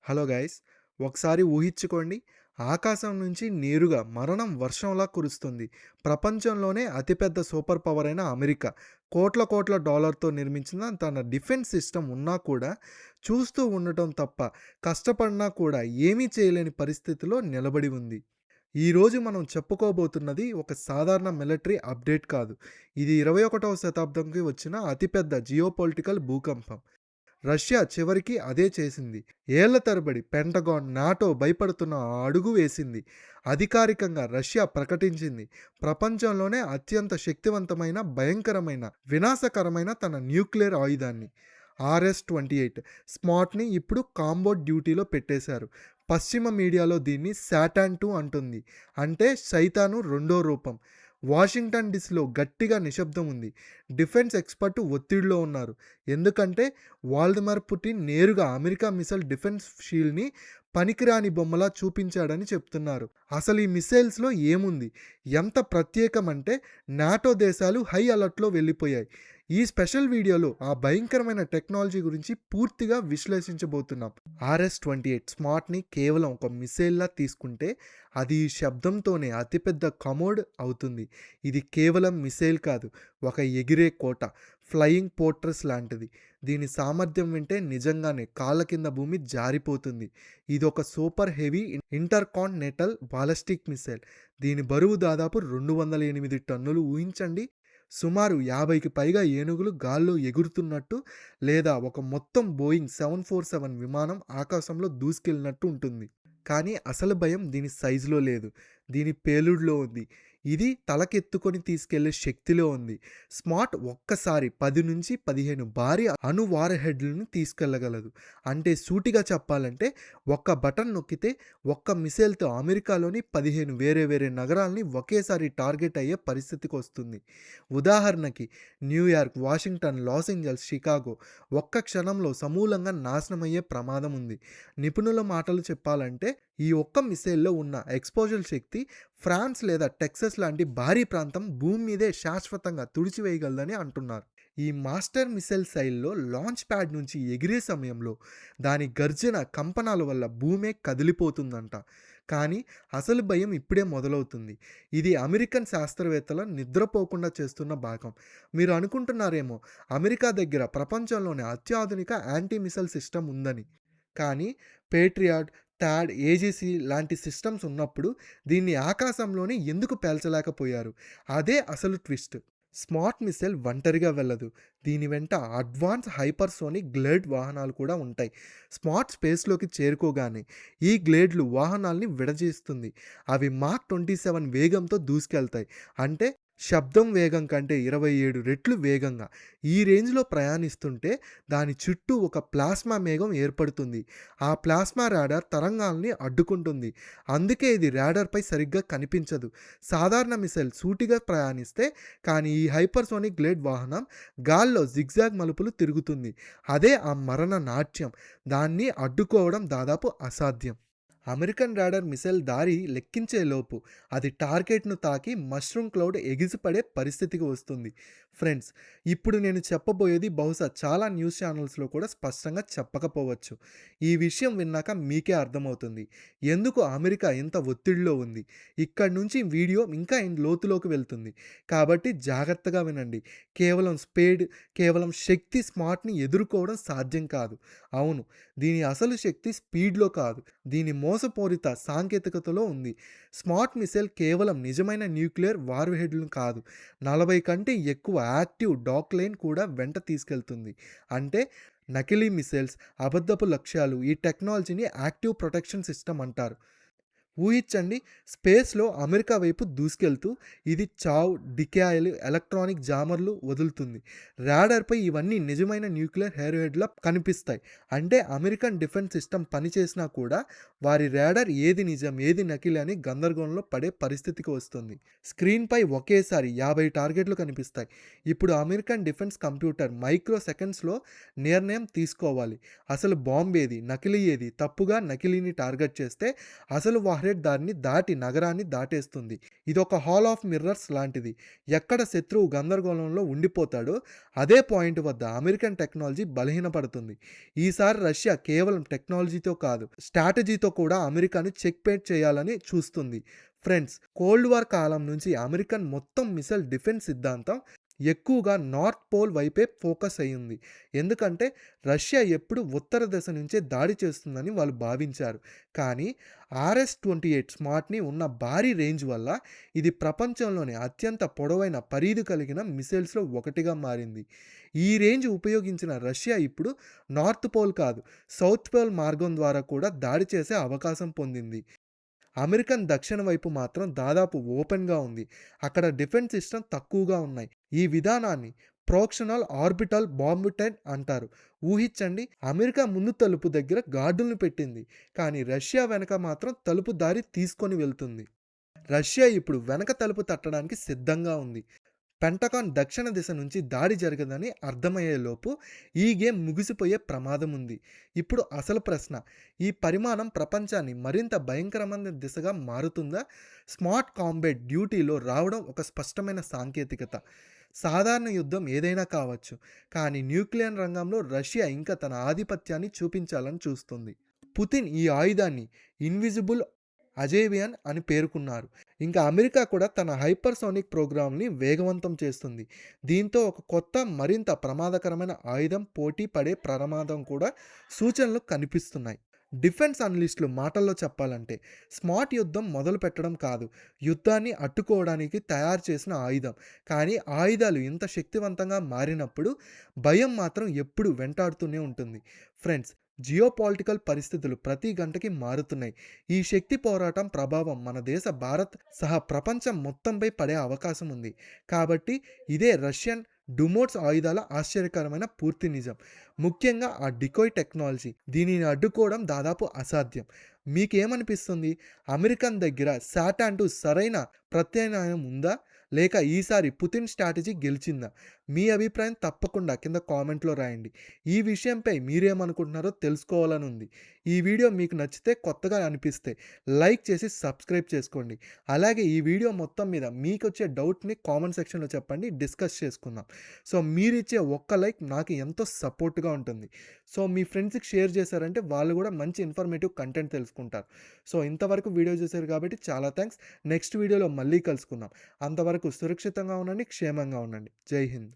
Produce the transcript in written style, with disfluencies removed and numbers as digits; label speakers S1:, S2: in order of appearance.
S1: Hello guys, ఒకసారి ఊహించుకోండి. ఆకాశం నుంచి నేరుగా మరణం వర్షంలా కురుస్తుంది. ప్రపంచంలోనే అతిపెద్ద సూపర్ పవర్ అయిన అమెరికా కోట్ల కోట్ల డాలర్తో నిర్మించిన తన డిఫెన్స్ సిస్టమ్ ఉన్నా కూడా చూస్తూ ఉండటం తప్ప కష్టపడినా కూడా ఏమీ చేయలేని పరిస్థితిలో నిలబడి ఉంది. ఈరోజు మనం చెప్పుకోబోతున్నది ఒక సాధారణ మిలిటరీ అప్డేట్ కాదు. ఇది 21వ శతాబ్దంకి వచ్చిన అతిపెద్ద జియోపొలిటికల్ భూకంపం. రష్యా చివరికి అదే చేసింది. ఏళ్ల తరబడి పెంటగాన్, నాటో భయపడుతున్న ఆ అడుగు వేసింది. అధికారికంగా రష్యా ప్రకటించింది ప్రపంచంలోనే అత్యంత శక్తివంతమైన, భయంకరమైన, వినాశకరమైన తన న్యూక్లియర్ ఆయుధాన్ని RS-28 స్మార్ట్ని ఇప్పుడు కాంబోట్ డ్యూటీలో పెట్టేశారు. పశ్చిమ మీడియాలో దీన్ని శాటాన్ 2 అంటుంది. అంటే సైతాను రెండో రూపం. వాషింగ్టన్ డీసీలో గట్టిగా నిశ్శబ్దం ఉంది. డిఫెన్స్ ఎక్స్పర్ట్ ఒత్తిడిలో ఉన్నారు. ఎందుకంటే వాల్దిమిర్ పుటిన్ నేరుగా అమెరికా మిసైల్ డిఫెన్స్ షీల్డ్ని పనికిరాని బొమ్మలా చూపించాడని చెప్తున్నారు. అసలు ఈ మిసైల్స్లో ఏముంది, ఎంత ప్రత్యేకమంటే నాటో దేశాలు హై అలర్ట్లో వెళ్ళిపోయాయి. ఈ స్పెషల్ వీడియోలో ఆ భయంకరమైన టెక్నాలజీ గురించి పూర్తిగా విశ్లేషించబోతున్నాం. RS-28 స్మార్ట్ని కేవలం ఒక మిసైల్లా తీసుకుంటే అది ఈ శబ్దంతోనే అతిపెద్ద కమోడ్ అవుతుంది. ఇది కేవలం మిసైల్ కాదు, ఒక ఎగిరే కోట, ఫ్లయింగ్ పోర్ట్రస్ లాంటిది. దీని సామర్థ్యం వింటే నిజంగానే కాళ్ళ కింద భూమి జారిపోతుంది. ఇది ఒక super heavy intercontinental ballistic missile. దీని బరువు దాదాపు 208 టన్నులు. ఊహించండి, సుమారు 50కి పైగా ఏనుగులు గాల్లో ఎగురుతున్నట్టు, లేదా ఒక మొత్తం బోయింగ్ 747 విమానం ఆకాశంలో దూసుకెళ్ళినట్టు ఉంటుంది. కానీ అసలు భయం దీని సైజులో లేదు, దీని పేలుడులో ఉంది. ఇది తలకెత్తుకొని తీసుకెళ్లే శక్తిలో ఉంది. స్మార్ట్ ఒక్కసారి 10 నుంచి 15 భారీ అణు వార్ హెడ్లను తీసుకెళ్లగలదు. అంటే సూటిగా చెప్పాలంటే ఒక్క బటన్ నొక్కితే ఒక్క మిసైల్తో అమెరికాలోని 15 వేరే వేరే నగరాల్ని ఒకేసారి టార్గెట్ అయ్యే పరిస్థితికి వస్తుంది. ఉదాహరణకి New York, Washington, Los Angeles, Chicago ఒక్క క్షణంలో సమూలంగా నాశనమయ్యే ప్రమాదం ఉంది. నిపుణుల మాటలు చెప్పాలంటే ఈ ఒక్క మిసైల్లో ఉన్న ఎక్స్పోజర్ శక్తి ఫ్రాన్స్ లేదా టెక్సస్ లాంటి భారీ ప్రాంతం భూమి మీదే శాశ్వతంగా తుడిచివేయగలదని అంటున్నారు. ఈ మాస్టర్ మిసైల్ శైలిలో లాంచ్ ప్యాడ్ నుంచి ఎగిరే సమయంలో దాని గర్జన, కంపనాల వల్ల భూమే కదిలిపోతుందంట. కానీ అసలు భయం ఇప్పుడే మొదలవుతుంది. ఇది అమెరికన్ శాస్త్రవేత్తల నిద్రపోకుండా చేస్తున్న భాగం. మీరు అనుకుంటున్నారేమో అమెరికా దగ్గర ప్రపంచంలోనే అత్యాధునిక యాంటీ మిసైల్ సిస్టమ్ ఉందని. కానీ పేట్రియాట్, థాడ్, ఏజీసీ లాంటి సిస్టమ్స్ ఉన్నప్పుడు దీన్ని ఆకాశంలోనే ఎందుకు పేల్చలేకపోయారు? అదే అసలు ట్విస్ట్. స్మార్ట్ మిసైల్ ఒంటరిగా వెళ్ళదు. దీని వెంట అడ్వాన్స్ హైపర్సోనిక్ గ్లేడ్ వాహనాలు కూడా ఉంటాయి. స్మార్ట్ స్పేస్లోకి చేరుకోగానే ఈ గ్లేడ్లు వాహనాల్ని విడదీస్తుంది. అవి మాక్ 27 వేగంతో దూసుకెళ్తాయి. అంటే శబ్దం వేగం కంటే 27 రెట్లు వేగంగా. ఈ రేంజ్లో ప్రయాణిస్తుంటే దాని చుట్టూ ఒక ప్లాస్మా మేఘం ఏర్పడుతుంది. ఆ ప్లాస్మా రాడార్ తరంగాల్ని అడ్డుకుంటుంది. అందుకే ఇది రాడార్పై సరిగ్గా కనిపించదు. సాధారణ మిసైల్ సూటిగా ప్రయాణిస్తే, కానీ ఈ హైపర్సోనిక్ గ్లేడ్ వాహనం గాల్లో జిగ్జాగ్ మలుపులు తిరుగుతుంది. అదే ఆ మరణ నాట్యం. దాన్ని అడ్డుకోవడం దాదాపు అసాధ్యం. అమెరికన్ రాడార్ మిసైల్ దారి లెక్కించేలోపు అది టార్గెట్ను తాకి మష్రూమ్ క్లౌడ్ ఎగిసిపడే పరిస్థితికి వస్తుంది. ఫ్రెండ్స్, ఇప్పుడు నేను చెప్పబోయేది బహుశా చాలా న్యూస్ ఛానల్స్లో కూడా స్పష్టంగా చెప్పకపోవచ్చు. ఈ విషయం విన్నాక మీకే అర్థమవుతుంది ఎందుకు అమెరికా ఇంత ఒత్తిడిలో ఉంది. ఇక్కడి నుంచి వీడియో ఇంకా లోతులోకి వెళ్తుంది. కాబట్టి జాగ్రత్తగా వినండి. కేవలం శక్తి స్మార్ట్ని ఎదుర్కోవడం సాధ్యం కాదు. అవును, దీని అసలు శక్తి స్పీడ్లో కాదు, దీని మోసపూరిత సాంకేతికతలో ఉంది. స్మార్ట్ మిసైల్ కేవలం నిజమైన న్యూక్లియర్ వార్హెడ్లను కాదు, 40 కంటే ఎక్కువ యాక్టివ్ డాక్ లైన్ కూడా వెంట తీసుకెళ్తుంది. అంటే నకిలీ మిసైల్స్, అబద్ధపు లక్ష్యాలు. ఈ టెక్నాలజీని యాక్టివ్ ప్రొటెక్షన్ సిస్టమ్ అంటారు. ఊహించండి, స్పేస్లో అమెరికా వైపు దూసుకెళ్తూ ఇది చావ్, డికాయలు, ఎలక్ట్రానిక్ జామర్లు వదులుతుంది. రాడార్పై ఇవన్నీ నిజమైన న్యూక్లియర్ హెయిర్హెడ్లా కనిపిస్తాయి. అంటే అమెరికన్ డిఫెన్స్ సిస్టమ్ పనిచేసినా కూడా వారి రాడార్ ఏది నిజం, ఏది నకిలీ అని గందరగోళంలో పడే పరిస్థితికి వస్తుంది. స్క్రీన్పై ఒకేసారి 50 టార్గెట్లు కనిపిస్తాయి. ఇప్పుడు అమెరికన్ డిఫెన్స్ కంప్యూటర్ మైక్రో సెకండ్స్లో నిర్ణయం తీసుకోవాలి. అసలు బాంబ్ ఏది, నకిలీ ఏది. తప్పుగా నకిలీని టార్గెట్ చేస్తే అసలు వారే ఇన్ఫ్రారెడ్ దారిని దాటి నగరాన్ని దాటేస్తుంది. ఇదొక హాల్ ఆఫ్ మిర్రర్స్ లాంటిది. ఎక్కడ శత్రువు గందరగోళంలో ఉండిపోతాడో అదే పాయింట్ వద్ద అమెరికన్ టెక్నాలజీ బలహీనపడుతుంది. ఈసారి రష్యా కేవలం టెక్నాలజీతో కాదు, స్ట్రాటజీతో కూడా అమెరికాను చెక్‌మేట్ చేయాలని చూస్తుంది. ఫ్రెండ్స్, కోల్డ్ వార్ కాలం నుంచి అమెరికన్ మొత్తం మిసైల్ డిఫెన్స్ సిద్ధాంతం ఎక్కువగా నార్త్ పోల్ వైపే ఫోకస్ అయ్యింది. ఎందుకంటే రష్యా ఎప్పుడు ఉత్తర దిశ నుంచే దాడి చేస్తుందని వాళ్ళు భావించారు. కానీ RS-28 స్మార్ట్‌ని ఉన్న భారీ రేంజ్ వల్ల ఇది ప్రపంచంలోనే అత్యంత పొడవైన పరిధి కలిగిన మిసైల్స్‌లో ఒకటిగా మారింది. ఈ రేంజ్ ఉపయోగించిన రష్యా ఇప్పుడు నార్త్ పోల్ కాదు, సౌత్ పోల్ మార్గం ద్వారా కూడా దాడి చేసే అవకాశం పొందింది. అమెరికన్ దక్షిణ వైపు మాత్రం దాదాపు ఓపెన్‌గా ఉంది. అక్కడ డిఫెన్స్ సిస్టమ్ తక్కువగా ఉన్నాయి. ఈ విధానాన్ని ప్రోక్షనల్ ఆర్బిటల్ బాంబిటెడ్ అంటారు. ఊహించండి, అమెరికా ముందు తలుపు దగ్గర గార్డులను పెట్టింది. కానీ రష్యా వెనక మాత్రం తలుపు దారి తీసుకొని వెళ్తుంది. రష్యా ఇప్పుడు వెనక తలుపు తట్టడానికి సిద్ధంగా ఉంది. పెంటగాన్ దక్షిణ దిశ నుంచి దాడి జరగదని అర్థమయ్యేలోపు ఈ గేమ్ ముగిసిపోయే ప్రమాదం ఉంది. ఇప్పుడు అసలు ప్రశ్న, ఈ పరిమాణం ప్రపంచాన్ని మరింత భయంకరమైన దిశగా మారుతుందా? స్మార్ట్ కాంబాట్ డ్యూటీలో రావడం ఒక స్పష్టమైన సాంకేతికత. సాధారణ యుద్ధం ఏదైనా కావచ్చు, కానీ న్యూక్లియర్ రంగంలో రష్యా ఇంకా తన ఆధిపత్యాన్ని చూపించాలని చూస్తుంది. పుతిన్ ఈ ఆయుధాన్ని ఇన్విజిబుల్ అజేవియన్ అని పేర్కొన్నారు. ఇంకా అమెరికా కూడా తన హైపర్సోనిక్ ప్రోగ్రామ్‌ని వేగవంతం చేస్తుంది. దీంతో ఒక కొత్త, మరింత ప్రమాదకరమైన ఆయుధం పోటీ పడే ప్రమాదం కూడా సూచనలు కనిపిస్తున్నాయి. డిఫెన్స్ అనలిస్టులు మాటల్లో చెప్పాలంటే, స్మార్ట్ యుద్ధం మొదలుపెట్టడం కాదు, యుద్ధాన్ని అడ్డుకోవడానికి తయారు చేసిన ఆయుధం. కానీ ఆయుధాలు ఇంత శక్తివంతంగా మారినప్పుడు భయం మాత్రం ఎప్పుడూ వెంటాడుతూనే ఉంటుంది. ఫ్రెండ్స్, జియోపాలిటికల్ పరిస్థితులు ప్రతి గంటకి మారుతున్నాయి. ఈ శక్తి పోరాటం ప్రభావం మన దేశ, భారత్ సహా ప్రపంచం మొత్తంపై పడే అవకాశం ఉంది. కాబట్టి ఇదే రష్యన్ డుమోట్స్ ఆయుధాల ఆశ్చర్యకరమైన పూర్తి నిజం. ముఖ్యంగా ఆ డికోయ్ టెక్నాలజీ. దీనిని అడ్డుకోవడం దాదాపు అసాధ్యం. మీకేమనిపిస్తుంది? అమెరికన్ దగ్గర సాటాన్ 2 సరైన ప్రత్యామ్నాయం ఉందా? లేక ఈసారి పుతిన్ స్ట్రాటజీ గెలిచిందా? మీ అభిప్రాయం తప్పకుండా కింద కామెంట్లో రాయండి. ఈ విషయంపై మీరేమనుకుంటున్నారో తెలుసుకోవాలని ఉంది. ఈ వీడియో మీకు నచ్చితే, కొత్తగా అనిపిస్తే లైక్ చేసి సబ్స్క్రైబ్ చేసుకోండి. అలాగే ఈ వీడియో మొత్తం మీద మీకొచ్చే డౌట్‌ని కామెంట్ సెక్షన్‌లో చెప్పండి, డిస్కస్ చేసుకుందాం. సో మీరిచ్చే ఒక్క లైక్ నాకు ఎంతో సపోర్ట్‌గా ఉంటుంది. సో మీ ఫ్రెండ్స్‌కి షేర్ చేశారంటే వాళ్ళు కూడా మంచి ఇన్ఫర్మేటివ్ కంటెంట్ తెలుసుకుంటారు. సో ఇంతవరకు వీడియో చూశారు కాబట్టి చాలా థాంక్స్. నెక్స్ట్ వీడియోలో మళ్ళీ కలుసుకుందాం. అంతవరకు సురక్షితంగా ఉండండి, క్షేమంగా ఉండండి. జై హింద్.